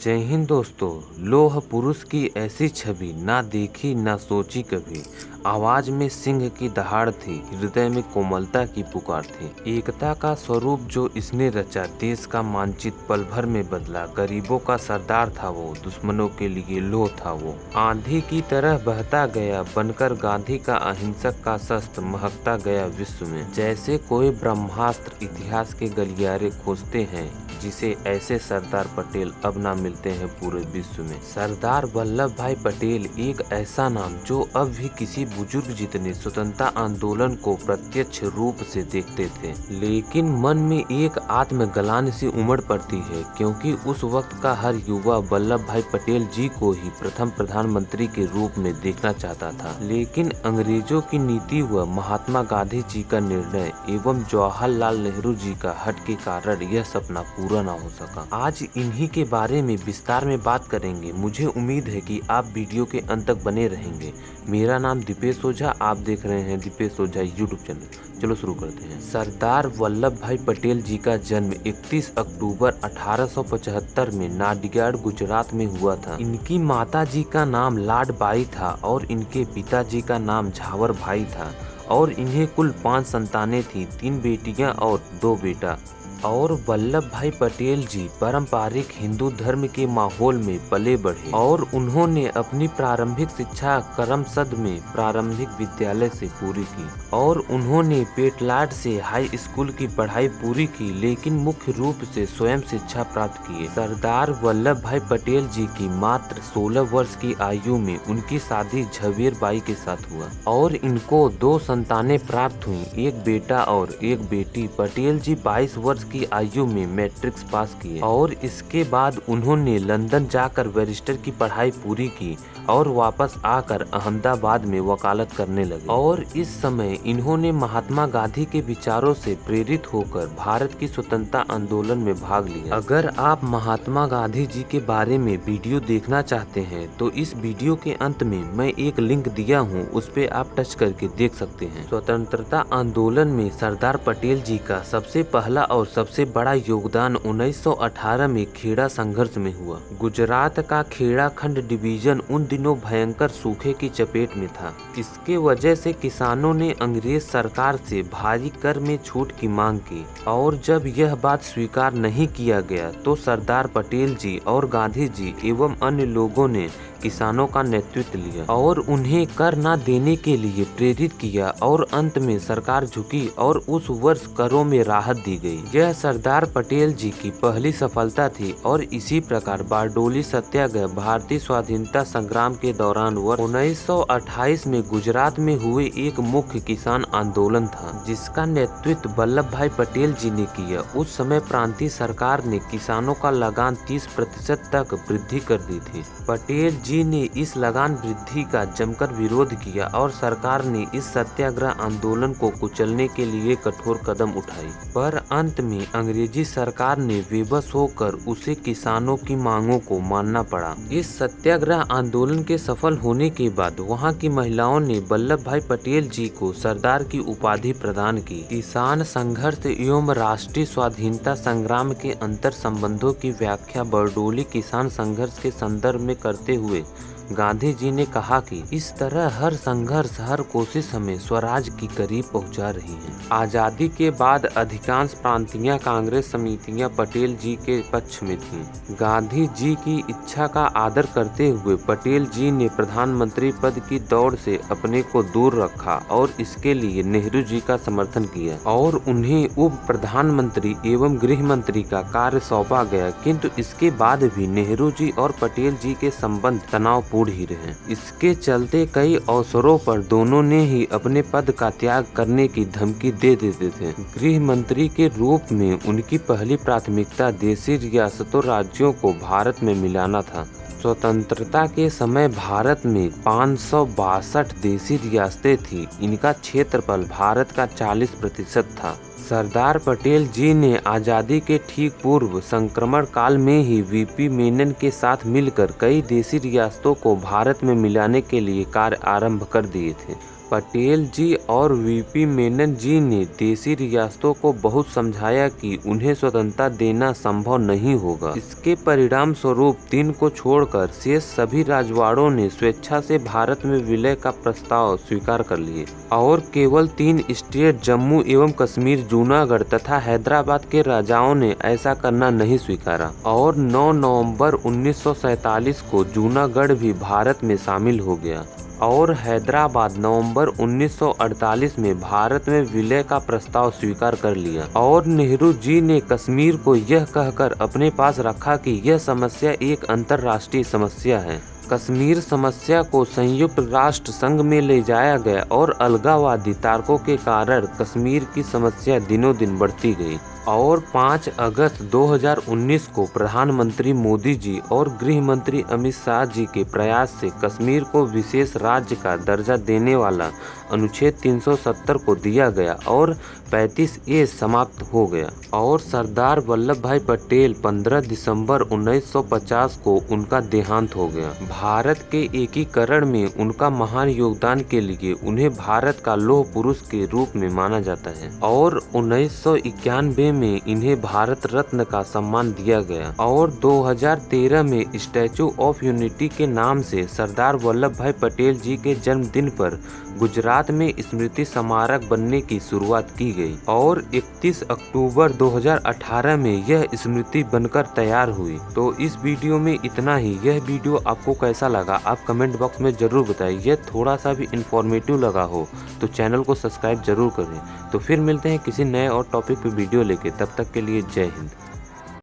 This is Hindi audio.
जय हिंद दोस्तों। लौह पुरुष की ऐसी छवि ना देखी ना सोची कभी। आवाज में सिंह की दहाड़ थी, हृदय में कोमलता की पुकार थी। एकता का स्वरूप जो इसने रचा, देश का मानचित्र पल भर में बदला। गरीबों का सरदार था वो, दुश्मनों के लिए लौह था वो। आंधी की तरह बहता गया, बनकर गांधी का अहिंसक का शस्त्र, महकता गया विश्व में। जैसे कोई ब्रह्मास्त्र इतिहास के गलियारे खोजते हैं, जिसे ऐसे सरदार पटेल अब ना मिलते हैं पूरे विश्व में। सरदार वल्लभ भाई पटेल एक ऐसा नाम जो अब भी किसी बुजुर्ग जितने स्वतंत्रता आंदोलन को प्रत्यक्ष रूप से देखते थे, लेकिन मन में एक आत्मग्लानि सी उमड़ पड़ती है, क्योंकि उस वक्त का हर युवा वल्लभ भाई पटेल जी को ही प्रथम प्रधानमंत्री के रूप में देखना चाहता था। लेकिन अंग्रेजों की नीति व महात्मा गांधी जी का निर्णय एवं जवाहरलाल नेहरू जी का हट के कारण यह सपना पूरा ना हो सका। आज इन्हीं के बारे में विस्तार में बात करेंगे। मुझे उम्मीद है कि आप वीडियो के अंत तक बने रहेंगे। मेरा नाम दीपेश ओझा, आप देख रहे हैं दीपेश ओझा यूट्यूब चैनल। चलो शुरू करते हैं। सरदार वल्लभ भाई पटेल जी का जन्म 31 अक्टूबर 1875 में नाडियाड गुजरात में हुआ था। इनकी माता जी का नाम लाडबाई था और इनके पिताजी का नाम झावर भाई था और इन्हें कुल 5 संतानें थी, 3 बेटियां और 2 बेटा। और वल्लभ भाई पटेल जी पारंपरिक हिंदू धर्म के माहौल में पले बढ़े और उन्होंने अपनी प्रारंभिक शिक्षा करमसद में प्रारंभिक विद्यालय से पूरी की और उन्होंने पेटलाद से हाई स्कूल की पढ़ाई पूरी की, लेकिन मुख्य रूप से स्वयं शिक्षा प्राप्त किए। सरदार वल्लभ भाई पटेल जी की मात्र 16 वर्ष की आयु में उनकी शादी झवेर बाई के साथ हुआ और इनको 2 संतानें प्राप्त हुई, एक बेटा और एक बेटी। पटेल जी 22 वर्ष की आयु में मैट्रिक्स पास किए और इसके बाद उन्होंने लंदन जाकर बैरिस्टर की पढ़ाई पूरी की और वापस आकर अहमदाबाद में वकालत करने लगे। और इस समय इन्होंने महात्मा गांधी के विचारों से प्रेरित होकर भारत की स्वतंत्रता आंदोलन में भाग लिया। अगर आप महात्मा गांधी जी के बारे में वीडियो देखना चाहते हैं तो इस वीडियो के अंत में मैं एक लिंक दिया हूँ, उस पे आप टच करके देख सकते हैं। स्वतंत्रता आंदोलन में सरदार पटेल जी का सबसे पहला और सबसे बड़ा योगदान 1918 में खेड़ा संघर्ष में हुआ। गुजरात का खेड़ा खंड डिवीजन उन दिनों भयंकर सूखे की चपेट में था। इसके वजह से किसानों ने अंग्रेज सरकार से भारी कर में छूट की मांग की और जब यह बात स्वीकार नहीं किया गया तो सरदार पटेल जी और गांधी जी एवं अन्य लोगों ने किसानों का नेतृत्व लिया और उन्हें कर न देने के लिए प्रेरित किया और अंत में सरकार झुकी और उस वर्ष करों में राहत दी गई। यह सरदार पटेल जी की पहली सफलता थी और इसी प्रकार बारडोली सत्याग्रह भारतीय स्वाधीनता संग्राम के दौरान वर्ष 1928 में गुजरात में हुए एक मुख्य किसान आंदोलन था, जिसका नेतृत्व वल्लभ भाई पटेल जी ने किया। उस समय प्रांतीय सरकार ने किसानों का लगान 30% तक वृद्धि कर दी थी। पटेल जी ने इस लगान वृद्धि का जमकर विरोध किया और सरकार ने इस सत्याग्रह आंदोलन को कुचलने के लिए कठोर कदम उठाए, पर अंत में अंग्रेजी सरकार ने बेबस होकर उसे किसानों की मांगों को मानना पड़ा। इस सत्याग्रह आंदोलन के सफल होने के बाद वहां की महिलाओं ने वल्लभ भाई पटेल जी को सरदार की उपाधि प्रदान की। किसान संघर्ष एवं राष्ट्रीय स्वाधीनता संग्राम के अंतर संबंधों की व्याख्या बरडोली किसान संघर्ष के संदर्भ में करते हुए गांधी जी ने कहा कि इस तरह हर संघर्ष, हर कोशिश हमें स्वराज की करीब पहुंचा रही है। आजादी के बाद अधिकांश प्रांतीय कांग्रेस समितियां पटेल जी के पक्ष में थीं। गांधी जी की इच्छा का आदर करते हुए पटेल जी ने प्रधानमंत्री पद की दौड़ से अपने को दूर रखा और इसके लिए नेहरू जी का समर्थन किया और उन्हें उप प्रधानमंत्री एवं गृह मंत्री का कार्य सौंपा गया, किंतु इसके बाद भी नेहरू जी और पटेल जी के संबंध तनाव ही रहे। इसके चलते कई अवसरों पर दोनों ने ही अपने पद का त्याग करने की धमकी दे देते थे। गृह मंत्री के रूप में उनकी पहली प्राथमिकता देशी रियासतों राज्यों को भारत में मिलाना था। स्वतंत्रता के समय भारत में 562 देशी रियासतें थी। इनका क्षेत्रफल भारत का 40% था। सरदार पटेल जी ने आज़ादी के ठीक पूर्व संक्रमण काल में ही वीपी मेनन के साथ मिलकर कई देशी रियासतों को भारत में मिलाने के लिए कार्य आरंभ कर दिए थे, पटेल जी और वीपी मेनन जी ने देशी रियासतों को बहुत समझाया कि उन्हें स्वतंत्रता देना संभव नहीं होगा। इसके परिणाम स्वरूप 3 को छोड़कर शेष सभी राजवाड़ों ने स्वेच्छा से भारत में विलय का प्रस्ताव स्वीकार कर लिए और केवल 3 स्टेट जम्मू एवं कश्मीर, जूनागढ़ तथा हैदराबाद के राजाओं ने ऐसा करना नहीं स्वीकारा और 9 नवंबर 1947 को जूनागढ़ भी भारत में शामिल हो गया और हैदराबाद नवंबर 1948 में भारत में विलय का प्रस्ताव स्वीकार कर लिया और नेहरू जी ने कश्मीर को यह कहकर अपने पास रखा कि यह समस्या एक अंतर्राष्ट्रीय समस्या है। कश्मीर समस्या को संयुक्त राष्ट्र संघ में ले जाया गया और अलगाववादी तारकों के कारण कश्मीर की समस्या दिनों दिन बढ़ती गई और 5 अगस्त 2019 को प्रधानमंत्री मोदी जी और गृह मंत्री अमित शाह जी के प्रयास से कश्मीर को विशेष राज्य का दर्जा देने वाला अनुच्छेद 370 को दिया गया और 35A समाप्त हो गया और सरदार वल्लभ भाई पटेल 15 दिसंबर 1950 को उनका देहांत हो गया। भारत के एकीकरण में उनका महान योगदान के लिए उन्हें भारत का लौह पुरुष के रूप में माना जाता है और 1991 में इन्हें भारत रत्न का सम्मान दिया गया और 2013 में स्टैचू ऑफ यूनिटी के नाम से सरदार वल्लभ भाई पटेल जी के जन्मदिन पर गुजरात में स्मृति स्मारक बनने की शुरुआत की गई और 31 अक्टूबर 2018 में यह स्मृति बनकर तैयार हुई। तो इस वीडियो में इतना ही। यह वीडियो आपको कैसा लगा आप कमेंट बॉक्स में जरूर बताइए। यह थोड़ा सा भी इंफॉर्मेटिव लगा हो तो चैनल को सब्सक्राइब जरूर करें। तो फिर मिलते हैं किसी नए और टॉपिक पे वीडियो लेके, तब तक के लिए जय हिंद।